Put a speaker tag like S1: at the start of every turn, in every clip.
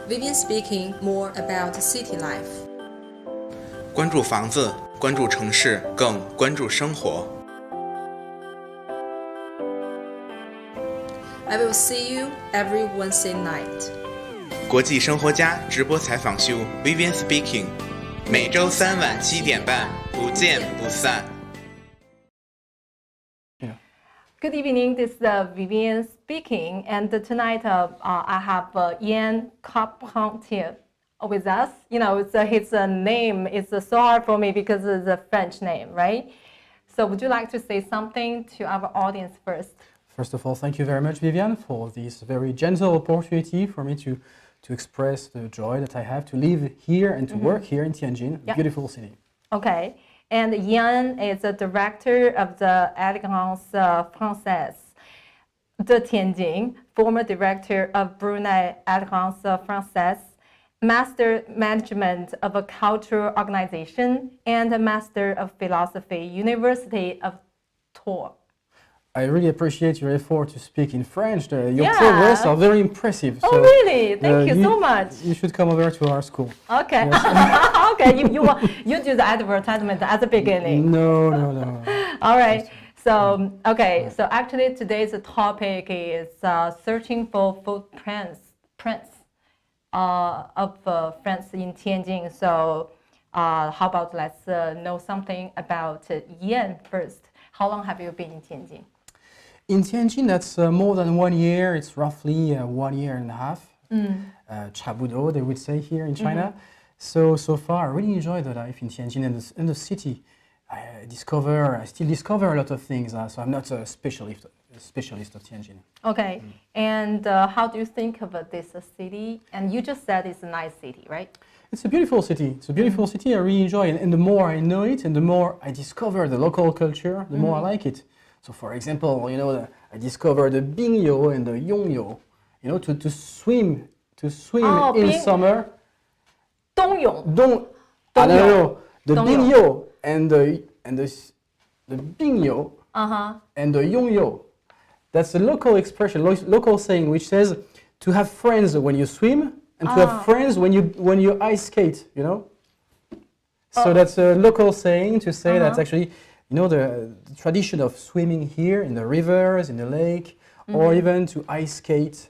S1: Vivian speaking more about city life.
S2: 关注房子，关注城市，更关注生活。
S1: I will see you every Wednesday night.
S2: 国际生活家直播采访秀 Vivian speaking， 每周3晚7点半，不见不散。
S3: Good evening, this is Vivian speaking, and tonight I have Yann Carpentier with us. You know, his name is so hard for me because it's a French name, right? So would you like to say something to our audience first?
S4: First of all, thank you very much, Vivian, for this very gentle opportunity for me to express the joy that I have to live here and to work here in Tianjin, a beautiful city.
S3: Okay. And Yann is the director of the Alliance Française de Tianjin, former director of Brunei Alliance Française, master management of a cultural organization, and a master of philosophy, University of Tours.
S4: I really appreciate your effort to speak in French. Your progress are very impressive.
S3: Oh, really? Thank you so much.
S4: You should come over to our school.
S3: Okay. Yes. Okay. You do the advertisement at the beginning.
S4: No.
S3: All right. So okay. So actually today's topic is searching for footprints of France in Tianjin. So how about let's know something about Yann first. How long have you been in Tianjin?
S4: In Tianjin, that's more than 1 year. It's roughly 1 year and a half. Chabudo, they would say here in China. So far, I really enjoy the life in Tianjin and the city. I still discover a lot of things. So I'm not a specialist of Tianjin.
S3: Okay. And how do you think of this city? And you just said it's a nice city, right?
S4: It's a beautiful city. It's a beautiful city. I really enjoy it. And the more I know it and the more I discover the local culture, the more I like it. So for example, I discovered the Bingyo and the Yongyo, to swim in summer.
S3: 冬泳.
S4: The Bingyo and the Bingyo and the Yongyo. That's a local expression, local saying, which says to have friends when you swim and to have friends when you ice skate, So that's a local saying to say that's actually, the tradition of swimming here in the rivers, in the lake, or even to ice skate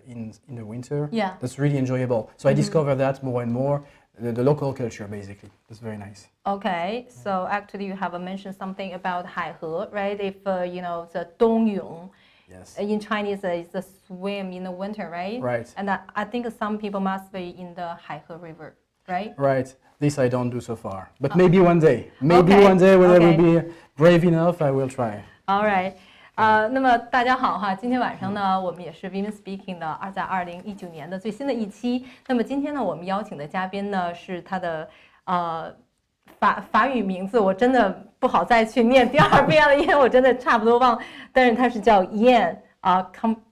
S4: in the winter.
S3: Yeah.
S4: That's really enjoyable. So I discover that more and more, the local culture basically. That's very nice.
S3: Okay, so actually you have mentioned something about 海河, right? If, the 冬泳.
S4: Yes.
S3: In Chinese, it's the swim in the winter, right?
S4: Right.
S3: And I think some people must be in the Haihe River, right?
S4: Right. This I don't do so far. But maybe one day. Maybe one day when I will be brave enough, I will try.
S3: All right. 那么大家好哈，今天晚上呢，我们也是 Vivian Speaking 的在2019年的最新的一期。那么今天呢，我们邀请的嘉宾呢是他的法语名字，我真的不好再去念第二遍了，因为我真的差不多忘。但是他是叫 Yann Carpentier.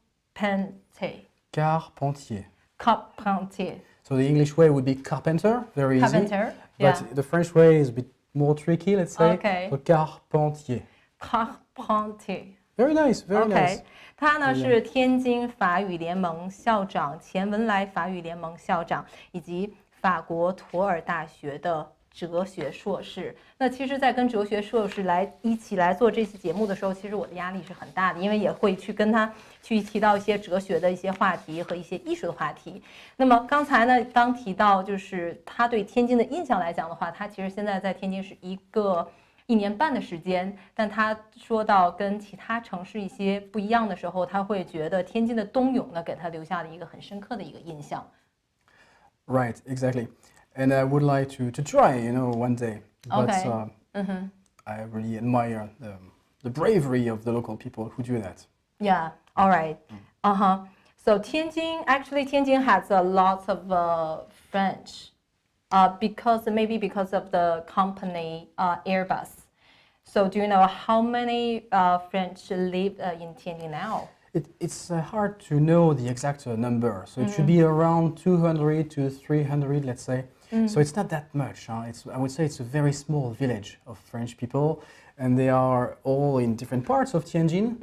S3: Carpentier.
S4: So the English way would be carpenter, very easy.
S3: Carpenter,
S4: But the French way is a bit more tricky, let's say.
S3: Okay.
S4: So Carpentier.
S3: Carpentier.
S4: Very nice, very nice.
S3: 他呢是天津法语联盟校长、前文莱法语联盟校长，以及法国托尔大学的哲学硕士。那其实，在跟哲学硕士一起来做这期节目的时候，其实我的压力是很大的，因为也会去跟他去提到一些哲学的一些话题和一些艺术的话题。那么刚才呢，当提到就是他对天津的印象来讲的话，他其实现在在天津是1年半的时间，但他说到跟其他城市一些不一样的时候，他会觉得天津的冬泳呢给他留下了一个很深刻的一个印象。
S4: Right, exactly. And I would like to try, one day. But I really admire the bravery of the local people who do that.
S3: Yeah, all right. So Tianjin has a lot of French. Because of the company Airbus. So do you know how many French live in Tianjin now?
S4: It's hard to know the exact number. So it should be around 200 to 300, let's say. So it's not that much. I would say it's a very small village of French people. And they are all in different parts of Tianjin.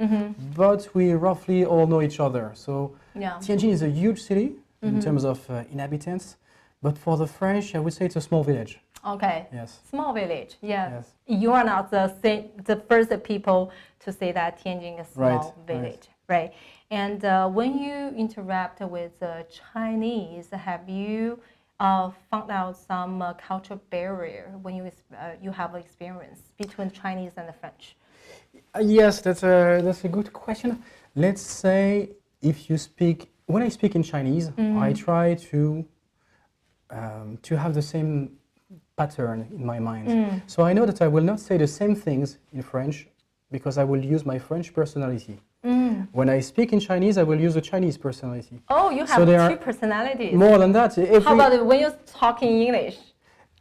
S4: But we roughly all know each other. So Tianjin is a huge city. in terms of inhabitants. But for the French, I would say it's a small village.
S3: Okay.
S4: Yes.
S3: Small village. Yeah.
S4: Yes.
S3: You are not the first people to say that Tianjin is a small village, right? And when you interact with Chinese, have you found out some cultural barrier when you have experience between Chinese and the French?
S4: Yes, that's a good question. Let's say when I speak in Chinese, I try to have the same pattern in my mind. So I know that I will not say the same things in French because I will use my French personality. When I speak in Chinese, I will use a Chinese personality.
S3: Oh, you have two personalities.
S4: More than that.
S3: How about when you talk in English?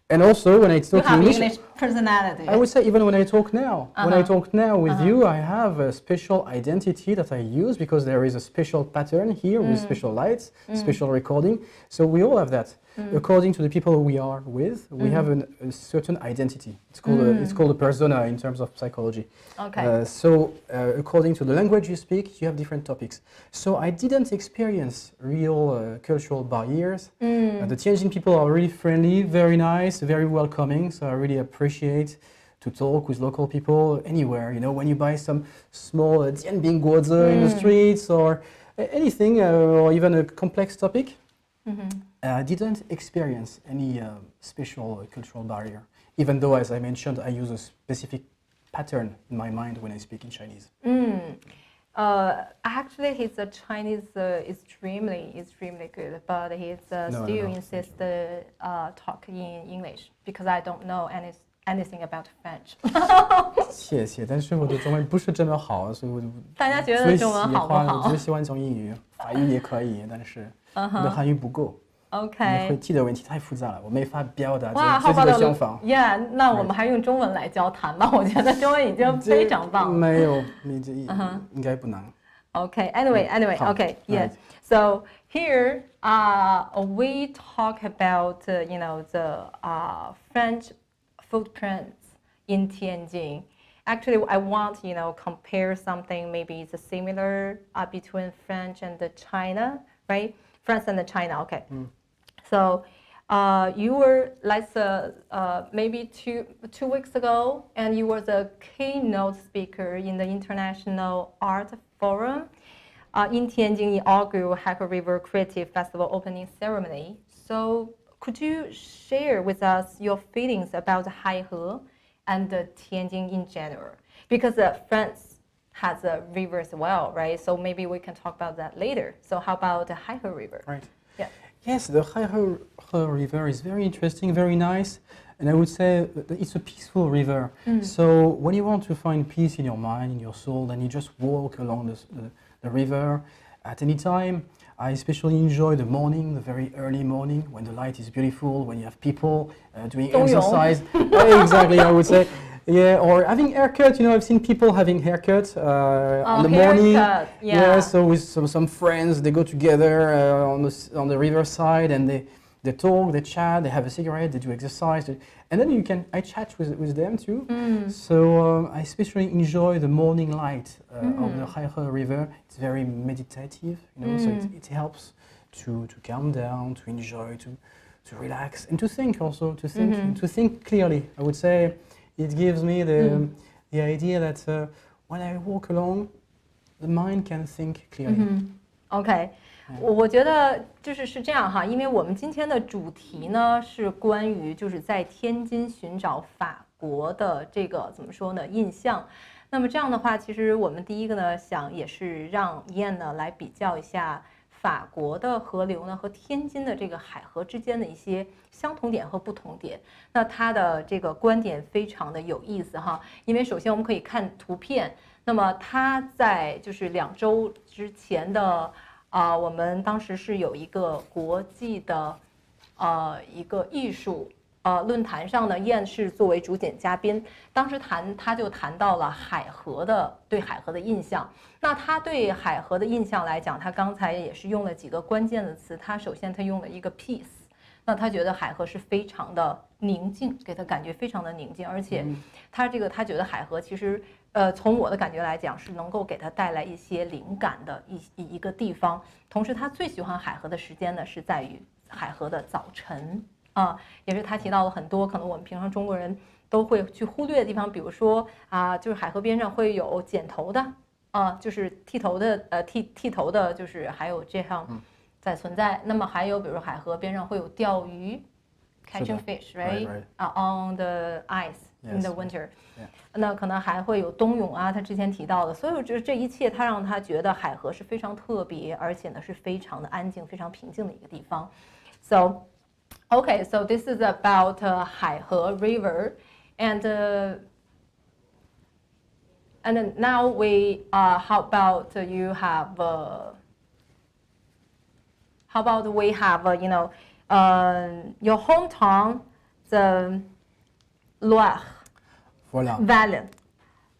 S4: And also when I talk
S3: you have
S4: English
S3: personality.
S4: I would say even when I talk now. When I talk now with you, I have a special identity that I use because there is a special pattern here with special lights, special recording. So we all have that. According to the people we are with, we have a certain identity. It's called a persona in terms of psychology.
S3: Okay.
S4: So according to the language you speak, you have different topics. So I didn't experience real cultural barriers. The Tianjin people are really friendly, very nice, very welcoming. So I really appreciate to talk with local people anywhere. You know, when you buy some small Dianbing guozi in the streets or anything, or even a complex topic. I didn't experience any special cultural barrier, even though, as I mentioned, I use a specific pattern in my mind when I speak in Chinese.
S3: Actually, his Chinese extremely good, but he still insists talk in English because I don't know anything about French.
S4: 谢谢，但是我的中文不是这么好，所以我
S3: 大家觉得中文好不好？
S4: 最喜欢讲英语，法语也可以，但是我的韩语不够。
S3: OK，
S4: 会记的问题太复杂了，我没法表达
S3: 自
S4: 己的想法。
S3: Yeah， 那我们还用中文来交谈吧？我觉得中文已经非常棒了。
S4: 没有，你这应该不难。
S3: Okay. Anyway. Okay. Yeah.
S4: Right.
S3: So here, we talk about the French footprints in Tianjin. Actually, I want compare something. Maybe it's similar between French and China, right? France and China. Okay. So you were maybe two weeks ago, and you were the keynote speaker in the International Art Forum in Tianjin inaugural Haihe River Creative Festival opening ceremony. So could you share with us your feelings about Haihe and Tianjin in general? Because France has a river as well, right? So maybe we can talk about that later. So how about the Haihe River?
S4: Right.
S3: Yeah.
S4: Yes, the Haihe River is very interesting, very nice, and I would say it's a peaceful river. So when you want to find peace in your mind, in your soul, then you just walk along the river at any time. I especially enjoy the morning, the very early morning, when the light is beautiful, when you have people doing exercise. Exactly, I would say. Yeah, or having haircut. I've seen people having haircuts in the morning. Yeah, so with some friends, they go together on the riverside and they talk, they chat, they have a cigarette, they do exercise, and then I chat with them too. So I especially enjoy the morning light of the Haihe River. It's very meditative, so it helps to calm down, to enjoy, to relax, and to think also, to think clearly. I would say. It gives me the idea that when I walk along, the mind can think clearly.
S3: OK， 我觉得是这样哈，因为我们今天的主题呢是关于在天津寻找法国的这个怎么说呢印象。那么这样的话，其实我们第一个呢想也是让Yann呢来比较一下。法国的河流呢和天津的这个海河之间的一些相同点和不同点，那他的这个观点非常的有意思哈，因为首先我们可以看图片，那么他在2周之前的我们当时是有一个国际的一个艺术论坛上呢，Yann是作为主讲嘉宾，当时他就谈到了对海河的印象。那他对海河的印象来讲，他刚才也是用了几个关键的词。他首先他用了一个 peace， 那他觉得海河是非常的宁静，给他感觉非常的宁静，而且他觉得海河其实从我的感觉来讲，是能够给他带来一些灵感的一个地方。同时，他最喜欢海河的时间呢，是在于海河的早晨啊，也是他提到了很多可能我们平常中国人都会去忽略的地方，比如说啊，就是海河边上会有剪头的啊，就是剃头的剃头的，就是还有这样在存在。那么还有比如说海河边上会有钓鱼 ，catching fish right on the ice in the winter。那可能还会有冬泳啊，他之前提到的，所以这一切，他让他觉得海河是非常特别，而且呢是非常的安静、非常平静的一个地方。So, okay, so this is about 海河 river, and then now we how about you have how about we have you know your hometown the Loire.
S4: Voilà.
S3: Valley,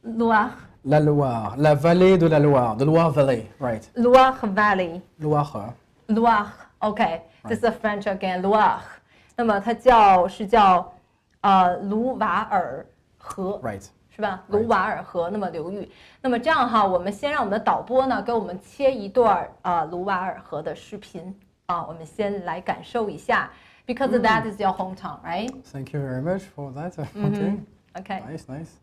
S3: Loire.
S4: La Loire, la vallée de la Loire, the Loire Valley, right?
S3: Loire Valley.
S4: Loire.
S3: Loire, okay. This is French again. Loire. 那么它是叫卢瓦尔河
S4: Right.
S3: 是吧？卢瓦尔河那么流域。那么这样哈，我们先让我们的导播呢给我们切一段卢瓦尔河的视频啊，我们先来感受一下。Because that is your hometown, right?
S4: Thank you very much for that. Okay.
S3: Okay.
S4: Nice, nice.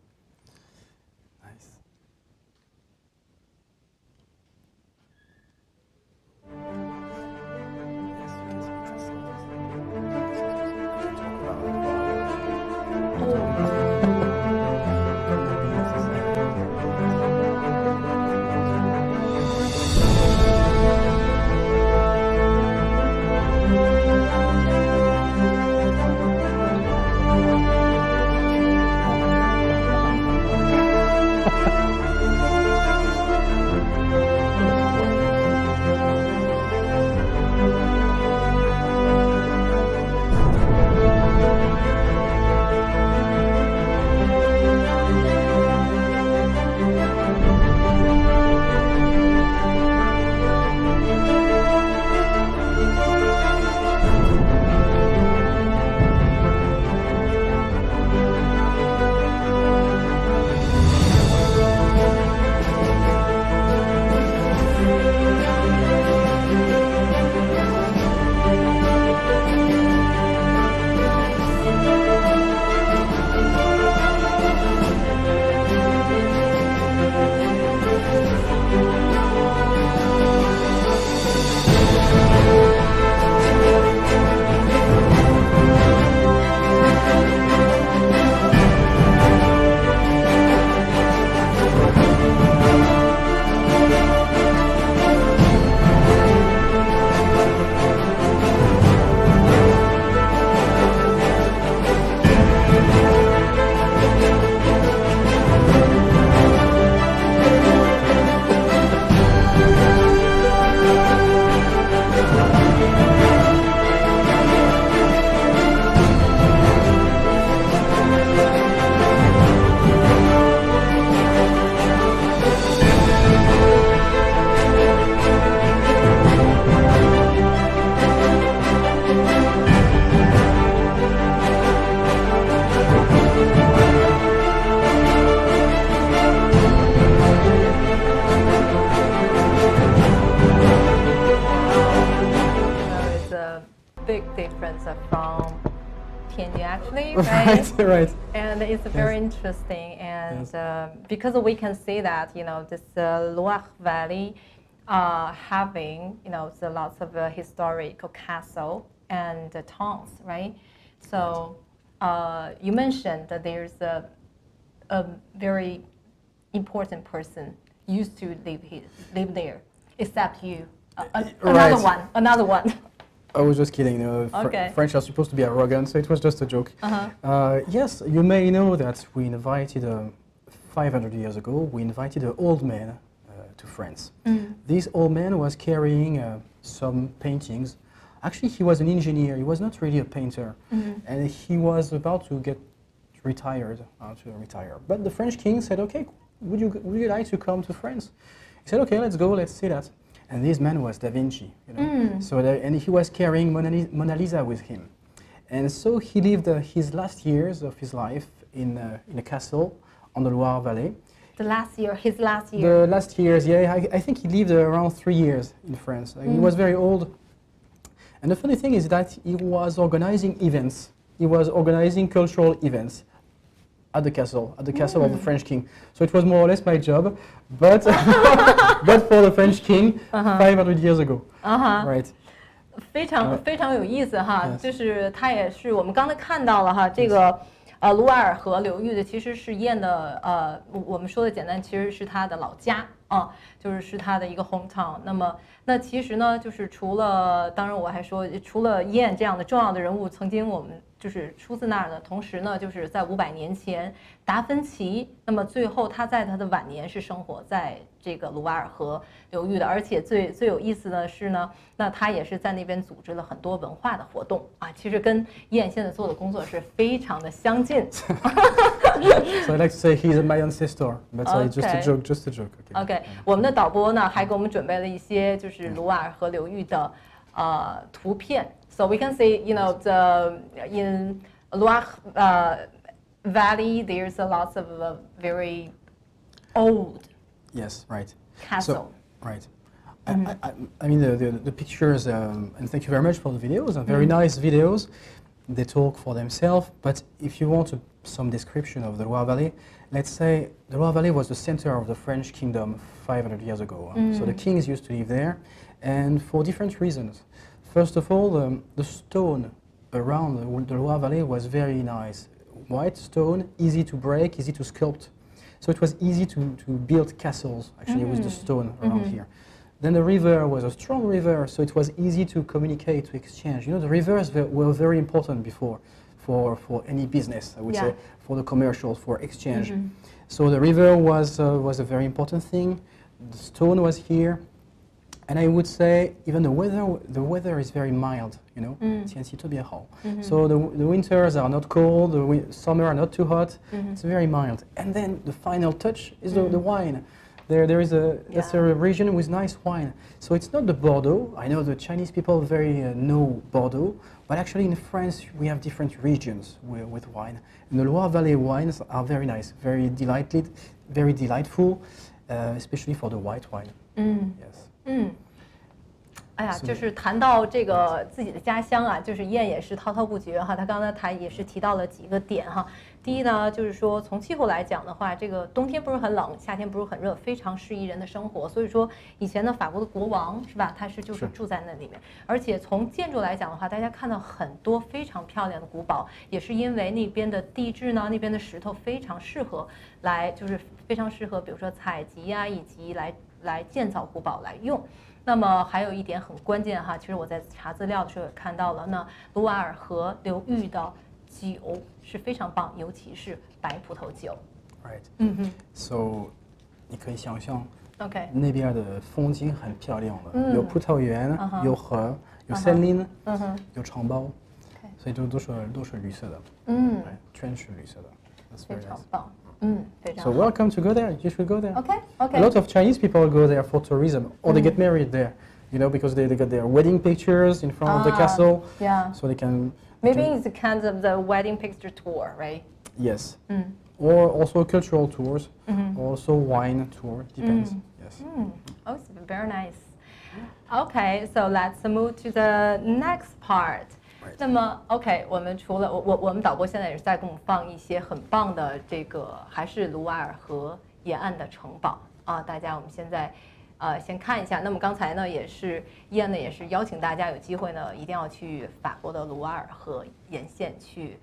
S3: From Tianjin actually, right?
S4: Right.
S3: And it's very interesting, and because we can see that this Loire Valley having the lots of historical castle and towns, right? So you mentioned that there's a very important person used to live there, except you. Another one.
S4: I was just kidding.
S3: Okay.
S4: French are supposed to be arrogant, so it was just a joke. Yes, you may know that we invited 500 years ago. We invited an old man to France. This old man was carrying some paintings. Actually, he was an engineer. He was not really a painter, and he was about to get retired. But the French king said, "Okay, would you like to come to France?" He said, "Okay, let's go. Let's see that." And this man was Da Vinci, So and he was carrying Mona Lisa with him, and so he lived his last years of his life in a castle on the Loire Valley.
S3: The last year, his last year.
S4: The last years, yeah, I think he lived around 3 years in France. He was very old. And the funny thing is that he was organizing events. He was organizing cultural events at the castle of the French king. So it was more or less my job, but but for the French king 500 years ago. Right.
S3: 非常有意思哈，
S4: Yes.
S3: 就是他也是我们刚才看到了哈，这个卢瓦尔河流域的其实是燕的我们说的简单，其实是他的老家啊，就是他的一个 hometown。那其实呢，就是除了当然我还说，除了燕这样的重要的人物，曾经我们就是出自那儿的，同时呢，就是在500年前，达芬奇，那么最后他在他的晚年是生活在这个卢瓦尔河流域的，而且最有意思的是呢，那他也是在那边组织了很多文化的活动啊，其实跟燕现在做的工作是非常的相近。
S4: So I like to say he's my ancestor, but just a joke.
S3: OK， 我们的导播呢还给我们准备了一些就是卢瓦尔河流域的图片。So we can see, in Loire Valley, there's a lot of very old
S4: Yes, right.
S3: castle.
S4: So, right. I mean the pictures, and thank you very much for the videos. Very nice videos. They talk for themselves. But if you want some description of the Loire Valley, let's say the Loire Valley was the center of the French kingdom 500 years ago. So the kings used to live there, and for different reasons. First of all, the stone around the Loire Valley was very nice. White stone, easy to break, easy to sculpt. So it was easy to build castles, actually, with the stone around here. Then the river was a strong river, so it was easy to communicate, to exchange. The rivers were very important before for any business, I would say, for the commercials, for exchange. So the river was a very important thing. The stone was here. And I would say even the weather is very mild, 天气特别好. So the winters are not cold, the summer are not too hot. It's very mild. And then the final touch is the wine. That's a region with nice wine. So it's not the Bordeaux. I know the Chinese people know Bordeaux, but actually in France we have different regions with wine. And the Loire Valley wines are very nice, very delightful, especially for the white wine. Yes.
S3: 哎呀，就是谈到这个自己的家乡啊，就是燕也是滔滔不绝哈。他刚才他也是提到了几个点哈。第一呢，就是说从气候来讲的话，这个冬天不是很冷，夏天不是很热，非常适宜人的生活。所以说以前的法国的国王是吧，他就是住在那里面。而且从建筑来讲的话，大家看到很多非常漂亮的古堡，也是因为那边的地质呢，那边的石头非常适合比如说采集啊，以及来建造古堡来用。那么还有一点很关键哈，其实我在查资料的时候也看到了，那卢瓦尔河流域的酒是非常棒，尤其是白葡萄酒。
S4: Right. So 你可以想象
S3: ，OK，
S4: 那边的风景很漂亮的，有葡萄园，有河，有森林，有城堡，所以都是绿色的，全是绿色的，
S3: 非常棒。非常
S4: So welcome to go there. You should go there.
S3: Okay.
S4: A lot of Chinese people go there for tourism, or they get married there. Because they got their wedding pictures in front of the castle.
S3: Yeah.
S4: So they can.
S3: Maybe it's kind of the wedding picture tour, right?
S4: Yes. Or also cultural tours, or also wine tour. Depends. Yes.
S3: Oh, it's very nice. Okay, so let's move to the next part. 那么 OK， 我们除了我们导播现在也是在给我们放一些很棒的这个还是卢瓦尔河沿岸的城堡啊，大家我们现在先看一下。那么刚才呢也是燕呢也是邀请大家有机会呢一定要去法国的卢瓦尔河沿线去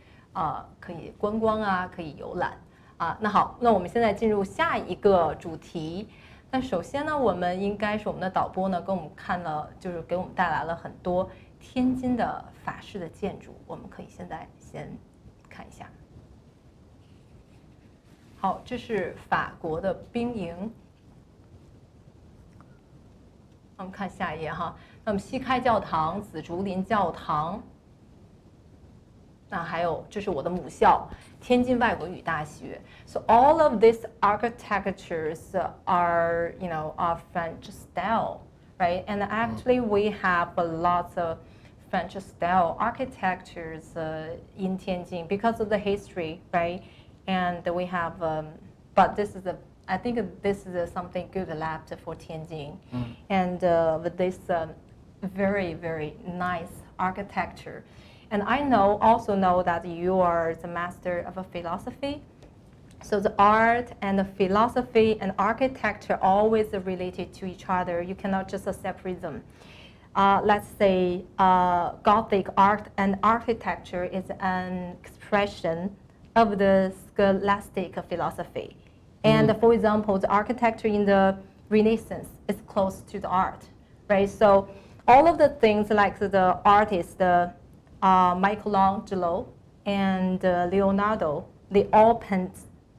S3: 可以观光啊，可以游览啊。那好，那我们现在进入下一个主题。那首先呢，我们应该是我们的导播呢给我们看了，就是给我们带来了很多天津的法式的建筑，我们可以现在先看一下。好，这是法国的兵营。我们看下一页哈。那么西开教堂、紫竹林教堂，那还有这是我的母校天津外国语大学。So all of these architectures are, of French style, right? And actually we have a lot of French style architectures in Tianjin because of the history, right? And we have, but this is I think this is something good left for Tianjin, and with this very, very nice architecture. And I also know that you are the master of a philosophy. So the art and the philosophy and architecture always related to each other. You cannot just separate them. Let's say Gothic art and architecture is an expression of the scholastic philosophy. And for example, the architecture in the Renaissance is close to the art, right? So all of the things like the artists, Michelangelo and Leonardo, they all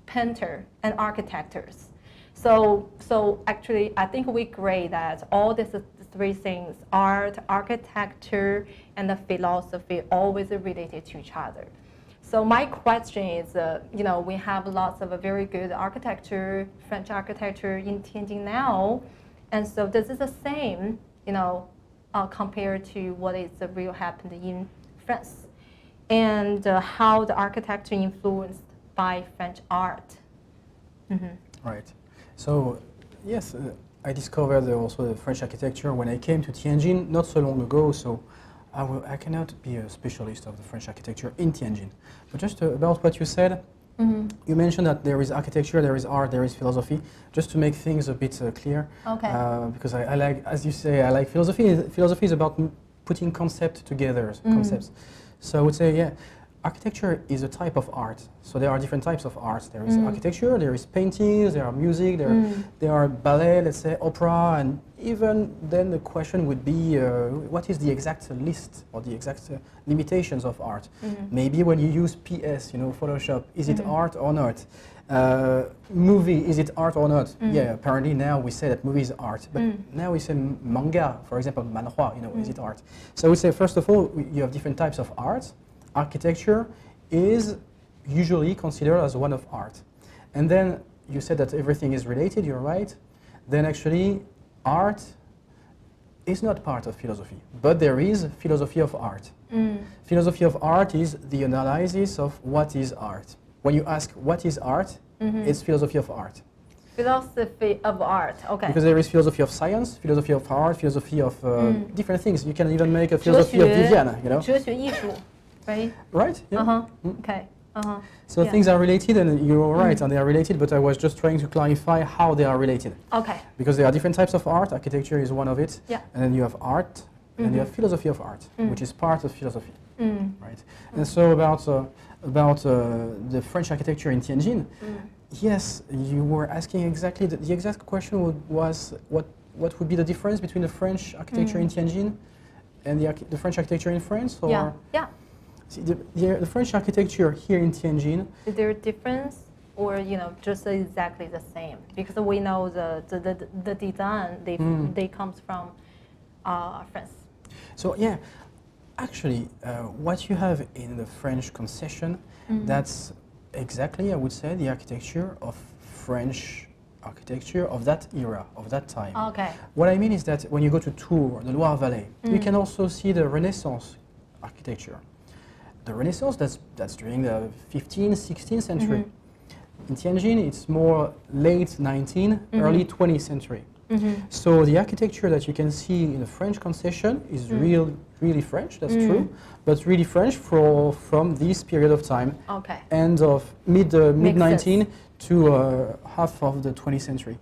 S3: painter and architects. So actually, I think we agree that all these three things, art, architecture, and the philosophy, always related to each other. So my question is, we have lots of very good architecture, French architecture in Tianjin now, and so this is the same, compared to what is real happened in France, and how the architecture influenced by French art.
S4: Right. So yes, I discovered also the French architecture when I came to Tianjin not so long ago. So I cannot be a specialist of the French architecture in Tianjin. But just about what you said, you mentioned that there is architecture, there is art, there is philosophy. Just to make things a bit clear,
S3: Okay.
S4: Because I like, as you say, I like philosophy. Philosophy is about putting concepts together, concepts. So I would say, yeah, architecture is a type of art. So there are different types of art. There is architecture, there is paintings, there are music, there are ballet, let's say opera, and even then the question would be, what is the exact list or the exact limitations of art? Maybe when you use PS, Photoshop, is it art or not? Movie, is it art or not? Yeah, apparently now we say that movie is art, but now we say manga, for example, manhwa, is it art? So we say, first of all, you have different types of art. Architecture is usually considered as one of art. And then you said that everything is related, you're right. Then actually art is not part of philosophy, but there is philosophy of art. Philosophy of art is the analysis of what is art. When you ask what is art, it's philosophy of art.
S3: Philosophy of art, okay.
S4: Because there is philosophy of science, philosophy of art, philosophy of different things. You can even make a philosophy of Vivian,
S3: 哲学艺术 right?
S4: Right? Yeah.
S3: Okay.
S4: So things are related, and you're right, and they are related, but I was just trying to clarify how they are related.
S3: Okay.
S4: Because there are different types of art, architecture is one of it,
S3: Yeah.
S4: and then you have art, and you have philosophy of art, which is part of philosophy, right? And so about the French architecture in Tianjin, yes, you were asking exactly, the exact question was what would be the difference between the French architecture in Tianjin and the French architecture in France? Or
S3: Yeah.
S4: See, the French architecture here in Tianjin.
S3: Is there a difference, or just exactly the same? Because we know the design they comes from France.
S4: So yeah, actually, what you have in the French concession, that's exactly, I would say, the architecture of French architecture of that era, of that time.
S3: Okay.
S4: What I mean is that when you go to Tours, the Loire Valley, you can also see the Renaissance architecture. The Renaissance, that's during the 15th, 16th century. In Tianjin, it's more late 19th, early 20th century. So the architecture that you can see in the French concession is really French, that's true, but really French from this period of time,
S3: Okay.
S4: end of mid-19
S3: sense.
S4: to half of the 20th century.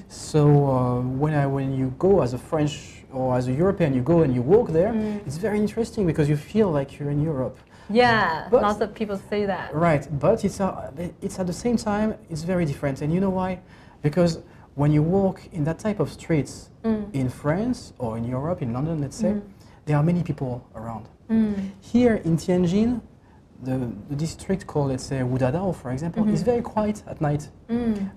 S4: So when you go as a French or as a European, you go and you walk there, it's very interesting because you feel like you're in Europe.
S3: Yeah,
S4: But-
S3: lots of people say that.
S4: Right, but it's at the same time, it's very different. And you know why? Because when you walk in that type of streets in France or in Europe, in London, let's say, there are many people around. Here in Tianjin, the district called, let's say, Wudadao, for example, is very quiet at night.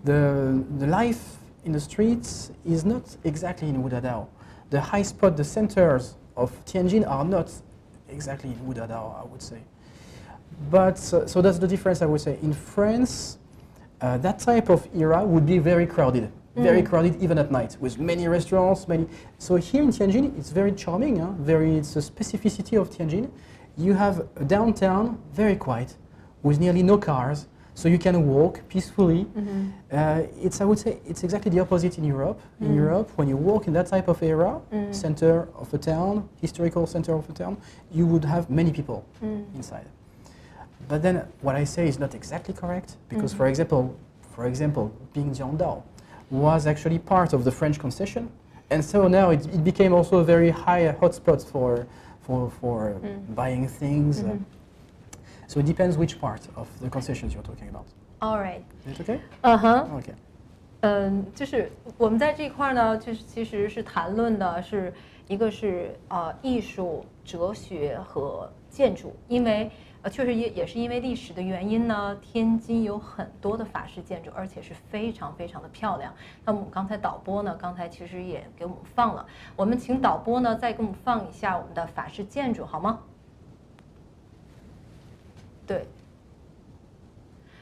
S4: The life in the streets is not exactly in Wudadao. The high spot, the centers of Tianjin are not exactly in Wudadao, I would say. But so that's the difference, I would say. In France, that type of era would be very crowded even at night, with many restaurants, So here in Tianjin, it's very charming, it's a specificity of Tianjin. You have a downtown, very quiet, with nearly no cars. So you can walk peacefully. I would say, it's exactly the opposite in Europe. In Europe, when you walk in that type of area, center of a town, historical center of a town, you would have many people inside. But then what I say is not exactly correct, because for example, Bingjiangdao was actually part of the French concession, and so now it became also a very high hotspot for buying things. So it depends which part of the concessions you're talking about.
S3: All right.
S4: Is it okay?
S3: Okay. 就是我们在这一块呢，就是其实是谈论的是一个是艺术、哲学和建筑，因为确实也是因为历史的原因呢，天津有很多的法式建筑，而且是非常非常的漂亮。那么我们刚才导播呢，刚才其实也给我们放了，我们请导播呢再给我们放一下我们的法式建筑，好吗？对。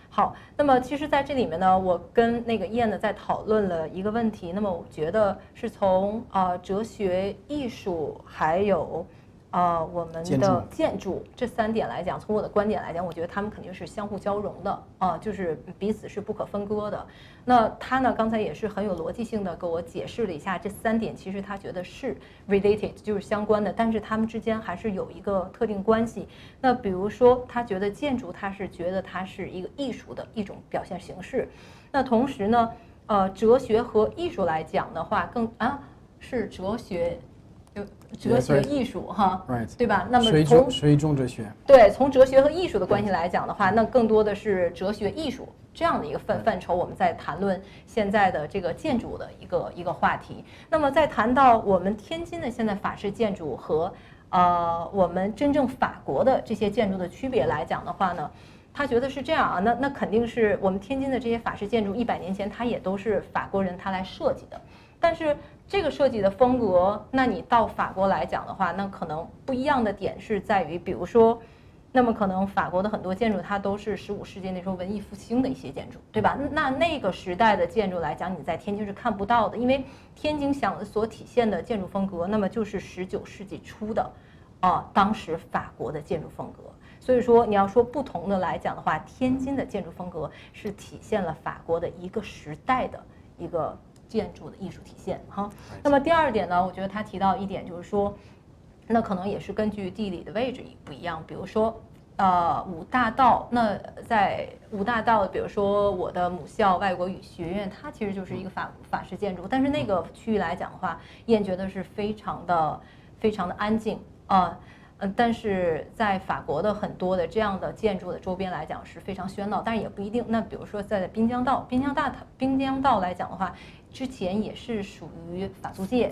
S3: 好，那么其实在这里面呢，我跟那个Yann呢在讨论了一个问题。那么我觉得是从哲学、艺术还有我们的建筑这3点来讲，从我的观点来讲，我觉得他们肯定是相互交融的就是彼此是不可分割的。那他呢刚才也是很有逻辑性的给我解释了一下这3点，其实他觉得是 related， 就是相关的，但是他们之间还是有一个特定关系。那比如说他觉得建筑，他是觉得它是一个艺术的一种表现形式。那同时呢哲学和艺术来讲的话是哲学艺术对吧？那么从哲学和艺术的关系来讲的话，那更多的是哲学艺术这样的一个范畴，我们在谈论现在的这个建筑的一个话题。那么在谈到我们天津的现在法式建筑和我们真正法国的这些建筑的区别来讲的话呢，他觉得是这样那肯定是我们天津的这些法式建筑100年前它也都是法国人他来设计的，但是这个设计的风格，那你到法国来讲的话，那可能不一样的点是在于，比如说，那么可能法国的很多建筑它都是15世纪那时候文艺复兴的一些建筑，对吧？那个时代的建筑来讲，你在天津是看不到的，因为天津所体现的建筑风格，那么就是19世纪初的当时法国的建筑风格。所以说你要说不同的来讲的话，天津的建筑风格是体现了法国的一个时代的一个建筑的艺术体现那么第2点呢，我觉得他提到一点就是说，那可能也是根据地理的位置不一样，比如说五大道，那在五大道，比如说我的母校外国语学院，它其实就是一个法式建筑，但是那个区域来讲的话，Yann觉得是非常的安静但是在法国的很多的这样的建筑的周边来讲是非常喧闹，但是也不一定。那比如说在滨江道来讲的话，之前也是属于法租界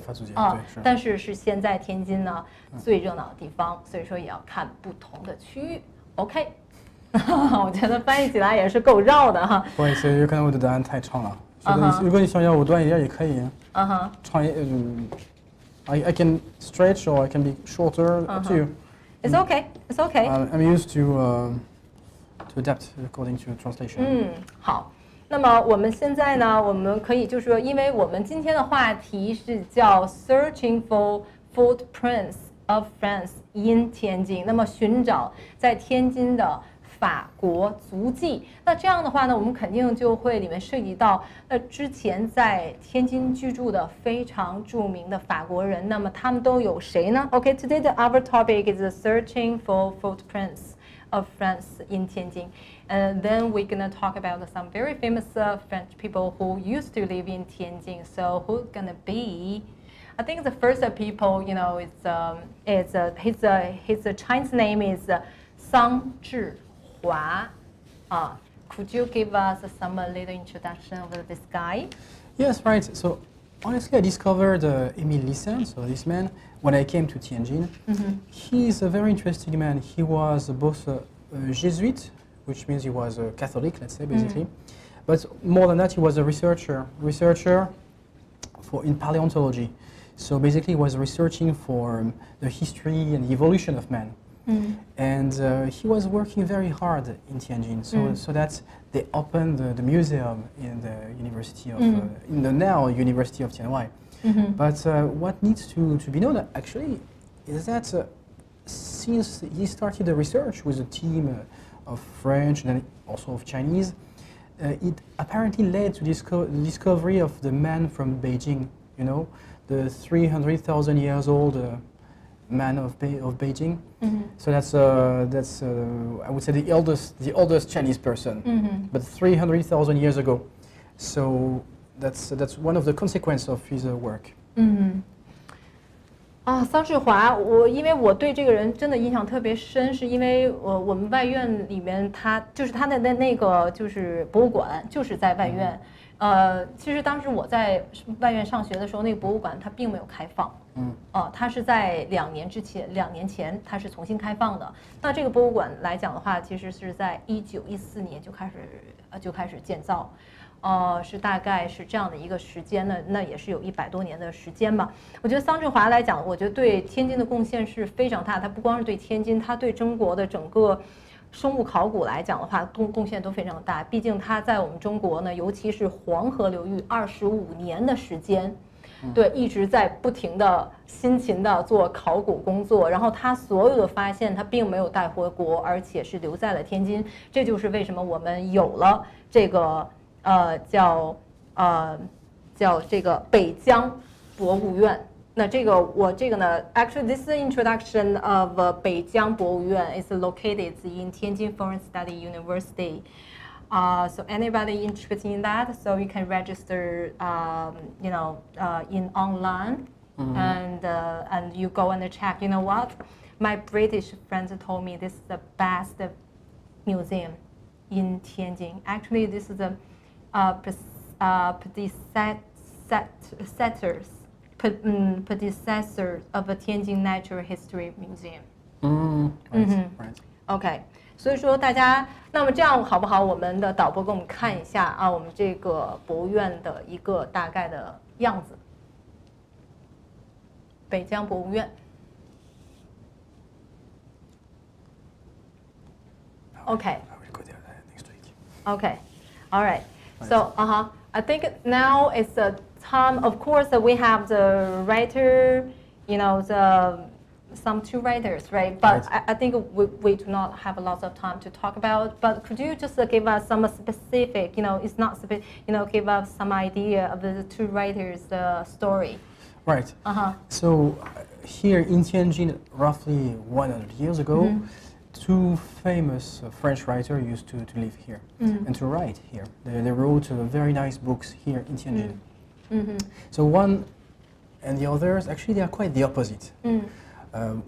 S3: 但是现在天津呢最热闹的地方，所以说也要看不同的区域。OK， 我觉得翻译起来也是够绕的
S4: 不好意思，有可能我的答案太长了。如果你想要我短一点也可以。长一I can stretch or I can be shorter. Up to you.
S3: It's okay. It's okay.
S4: I'm used to adapt according to translation.
S3: 好。那么我们现在呢，我们可以就是说，因为我们今天的话题是叫 Searching for Footprints of France in 天津，那么寻找在天津的法国足迹。那这样的话呢，我们肯定就会里面涉及到之前在天津居住的非常著名的法国人，那么他们都有谁呢 ？Okay, today our topic is searching for footprints of France in Tianjin. And then we're gonna talk about some very famous French people who used to live in Tianjin. So who's gonna be? I think the first people, you know, his Chinese name is Sang Zhihua. Could you give us some little introduction of this guy?
S4: Yes, right. So honestly, I discovered Émile Lissin, so this man, when I came to Tianjin. He's a very interesting man. He was both a Jesuit, which means he was a Catholic, let's say, basically. But more than that, he was a researcher in paleontology. So basically, he was researching for the history and the evolution of man. And he was working very hard in Tianjin, so that they opened the museum in the University of in the now University of Tianwai. But what needs to be known actually is that since he started the research with a team of French and then also of Chinese. It apparently led to the discovery of the man from Beijing, you know, the 300,000 years old man of Beijing. So that's I would say the oldest Chinese person, but 300,000 years ago. So that's one of the consequences of his work.
S3: 桑志华，因为我对这个人真的印象特别深，是因为我们外院里面他的那个就是博物馆就是在外院。其实当时我在外院上学的时候，那个博物馆它并没有开放。它是在2年前它是重新开放的。那这个博物馆来讲的话，其实是在1914年就开始建造。是大概是这样的一个时间呢，那也是有100多年的时间吧。我觉得桑志华来讲，我觉得对天津的贡献是非常大。他不光是对天津，他对中国的整个生物考古来讲的话，贡献都非常大。毕竟他在我们中国呢，尤其是黄河流域25年的时间，对，一直在不停的辛勤的做考古工作。然后他所有的发现，他并没有带回国，而且是留在了天津。这就是为什么我们有了这个。叫这个北疆博物院。那我这个呢 ，actually this introduction of 北疆博物院 is located in Tianjin Foreign Study University. So anybody interested in that, so you can register, in online, and you go and check. You know what? My British friends told me this is the best museum in Tianjin. Actually, this is the predecessors of the Tianjin Natural History Museum.
S4: Right.
S3: OK， 所以说大家，那么这样好不好？我们的导播给我们看一下啊，我们这个博物院的一个大概的样子。北疆博物院。OK。
S4: I will go there next week.
S3: OK. All right. So, I think now it's the time. Of course, we have the writer, some two writers, right? But
S4: Right.
S3: I think we do not have a lot of time to talk about. But could you just give us some specific, it's not specific, give us some idea of the two writers' story?
S4: Right. So here in Tianjin, roughly 100 years ago, two famous French writers used to live here and to write here. They wrote very nice books here in Tianjin. So one and the others, actually, they are quite the opposite.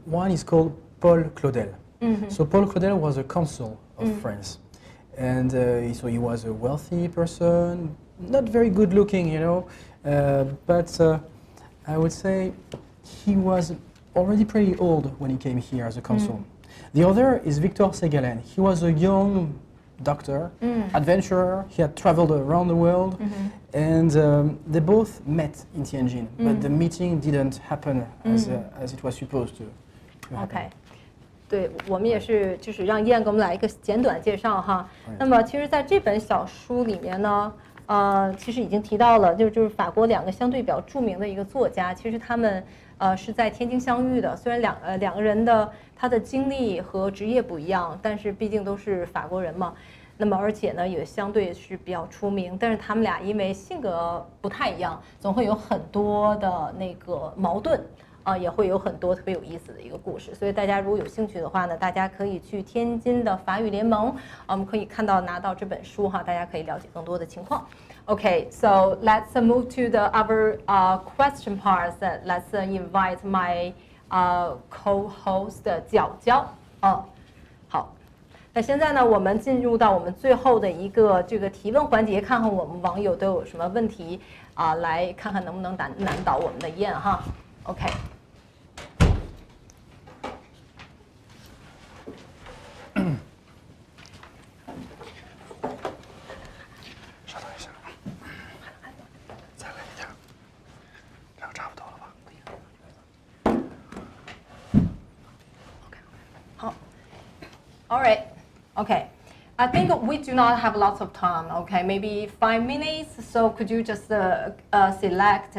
S4: One is called Paul Claudel. So Paul Claudel was a consul of France. And so he was a wealthy person, not very good looking, but I would say he was already pretty old when he came here as a consul. The other is Victor Segalen. He was a young doctor, adventurer. He had traveled around the world, and they both met in Tianjin, but the meeting didn't happen as it was supposed to happen.
S3: OK， 对我们也是，就是让燕给我们来一个简短介绍哈。那么其实在这本小书里面呢，其实已经提到了，就是法国2个相对比较著名的一个作家，其实他们是在天津相遇的。虽然两个人的他的经历和职业不一样，但是毕竟都是法国人嘛。那么而且呢，也相对是比较出名。但是他们俩因为性格不太一样，总会有很多的那个矛盾。也会有很多特别有意思的一个故事，所以大家如果有兴趣的话呢，大家可以去天津的法语联盟，我们可以拿到这本书哈，大家可以了解更多的情况。Okay, so let's move to the other question parts. Let's invite my co-host 角角。好，那现在呢，我们进入到我们最后的一个这个提问环节，看看我们网友都有什么问题来看看能不能难倒我们的燕哈。OK。
S4: 稍等一下，再来一下，这样差不多了吧？
S3: OK， 好 ，All right，OK， I think we do not have lots of time. Okay, maybe 5 minutes. So could you just select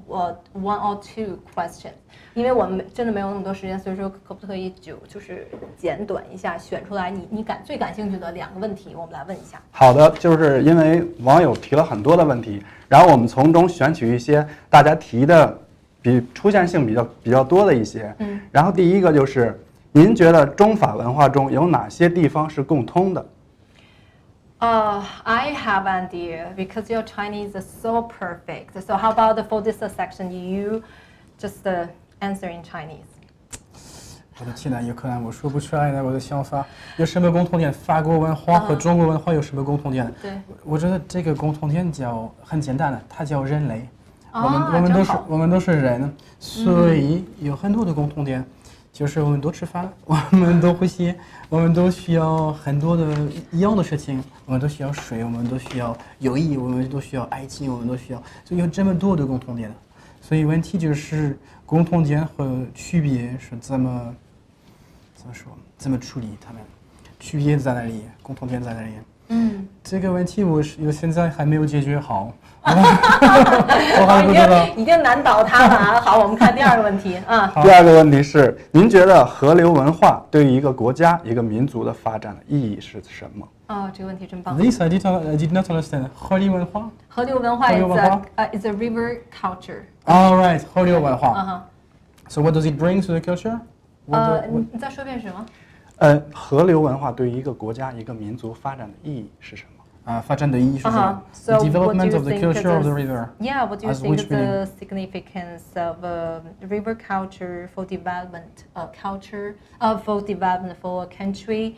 S3: one or two questions? 因为我们真的没有那么多时间，所以说可不可以就是简短一下，选出来你最感兴趣的2个问题，我们来问一下。
S5: 好的，就是因为网友提了很多的问题，然后我们从中选取一些大家提的出现性比较多的一些。然后第一个就是。您觉得中法文化中有哪些地方是共通的？
S3: I have an idea because your Chinese is so perfect. So how about for this section, you just answer in Chinese?
S4: 我的天呐，有可能我说不出来的我的想法有什么共同点？法国文化和中国文化有什么共同点？
S3: 对，
S4: 我觉得这个共同点很简单的，它叫人类。我们都是人，所以有很多的共同点。就是我们都吃饭，我们都呼吸，我们都需要很多的一样的事情，我们都需要水，我们都需要友谊，我们都需要爱情，我们都需要，就有这么多的共同点。所以问题就是共同点和区别是怎么处理它们？区别在哪里？共同点在哪里？这个问题我现在还没有解决好。我还不知道，
S3: 已经难倒他了。好，我们看第2个问题啊。
S5: 第2个问题是，您觉得河流文化对于一个国家、一个民族的发展的意义是什么？
S3: 这个问题真棒。
S4: This I did not understand. 河流文化。
S3: 河流文化 is a river culture.
S4: All right, 河流文化。So what does it bring to the culture?
S3: 你再说遍什么？
S5: 河流文化对于一个国家、一个民族发展的意义是什么？
S4: 发展的意义是什么？ The development of the culture of the river.
S3: Yeah, what do you think is the significance of river culture for development, for development for a country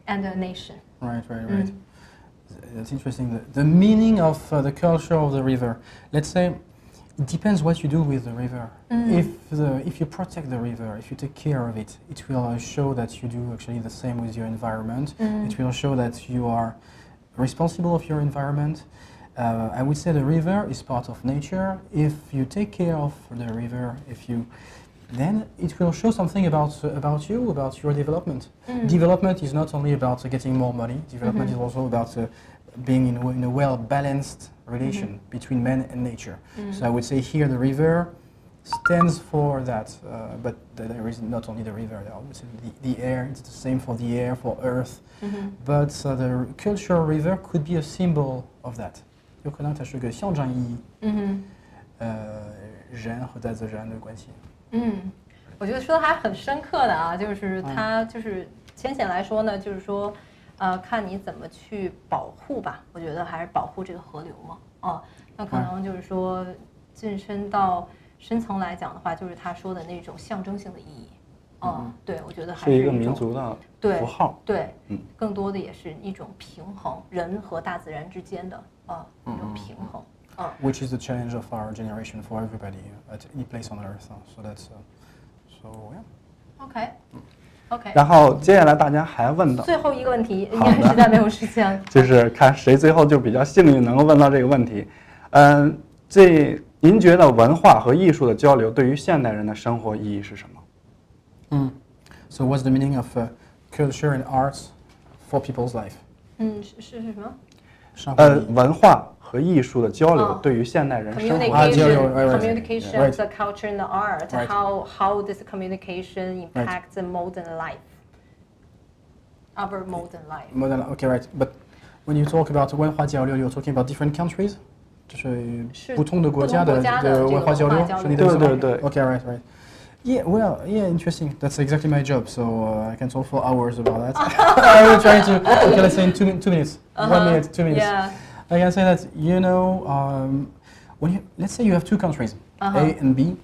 S3: and a nation?
S4: Right. That's interesting. The meaning of the culture of the river. Let's say it depends what you do with the river. If you protect the river, if you take care of it, it will show that you do actually the same with your environment. It will show that you are responsible of your environment. I would say the river is part of nature. If you take care of the river, then it will show something about you, about your development. Development is not only about getting more money. Development is also about being in a well-balanced relation between man and nature. So I would say here the river stands for that, but there is not only the river. I would say the air. It's the same for the air, for earth. But the cultural river could be a symbol of that. 有可能它是个象征意义。人和大自然的关系。
S3: 我觉得说的还很深刻的啊，就是它就是浅显来说呢，就是说，看你怎么去保护吧。我觉得还是保护这个河流嘛，那可能就是说晋升到深层来讲的话，就是他说的那种象征性的意义。对，我觉得还
S5: 是一个民族的符号。
S3: 对，更多的也是一种平衡，人和大自然之间的一种平衡。
S4: Which is the challenge of our generation for everybody at any place on earth. So that's yeah.
S3: OK.
S5: 然后接下来大家还问到
S3: 最后一个问题，因为实在没有时间。
S5: 就是看谁最后就比较幸运能够问到这个问题。您觉得文化和艺术的交流对于现代人的生活意义是什么
S4: ？So what's the meaning of culture and arts for people's life?
S3: 是什么？
S4: 文
S5: 化和艺术的交流对于现代人生活
S3: communication, the culture and the art. How this communication impacts the modern life, our modern life.
S4: Okay, right. But when you talk about 文化交流, you're talking about different countries. 就是不同的国家的文化交流，是你的意思吗？
S5: 对。
S4: Okay, right. Yeah, well, interesting. That's exactly my job. So I can talk for hours about that. I will try to. Okay, let's say in 2 minutes. 1 minute, 2 minutes.
S3: Yeah.
S4: I can say that when let's say you have 2 countries, A and B.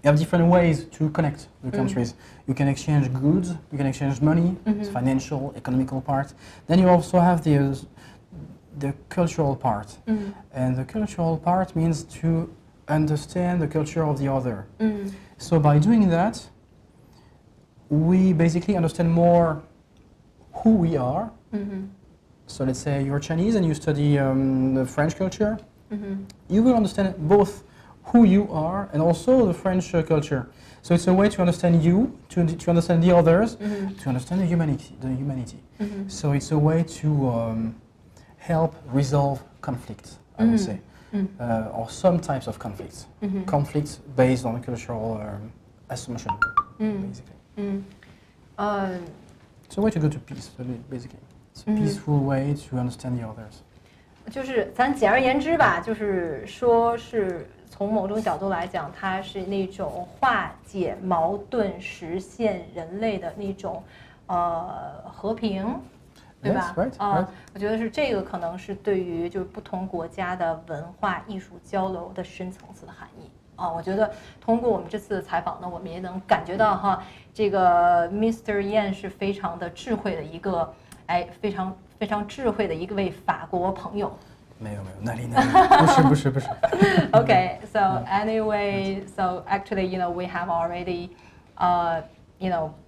S4: You have different ways to connect the countries. You can exchange goods. You can exchange money. It's financial, economical part. Then you also have the cultural part. And the cultural part means to understand the culture of the other. So by doing that, we basically understand more who we are. So let's say you're Chinese and you study the French culture. You will understand both who you are and also the French culture. So it's a way to understand you, to understand the others, to understand the humanity. So it's a way to help resolve conflicts, I would say, or some types of conflicts. Conflicts based on cultural assumption, basically. It's a way to go to peace, basically. It's a peaceful way to understand the others.
S3: 就是咱简而言之吧，就是说是从某种角度来讲，它是那种化解矛盾、实现人类的那种和平，对吧？
S4: Yes, right.
S3: 我觉得是这个可能是对于就是不同国家的文化艺术交流的深层次的含义。我觉得通过我们这次的采访呢，我们也能感觉到哈，这个 Mr. Yann 是非常的智慧的一个，非常智慧的一位法国朋友。
S4: 没有，哪里，不是。
S3: Okay, so anyway, so actually, we have already,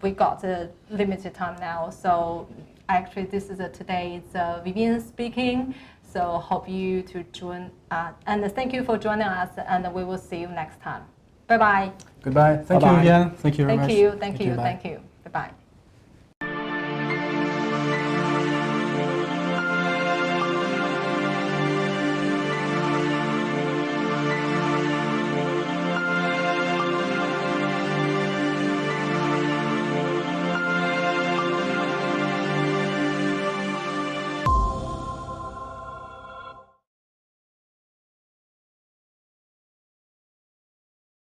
S3: we got a limited time now. So actually, this is today's Vivian speaking. So hope you to join, and thank you for joining us. And we will see you next time. Bye bye.
S4: Goodbye. Thank you, Vivian. Thank you very much.
S3: Thank you.
S4: Bye.
S3: Thank you.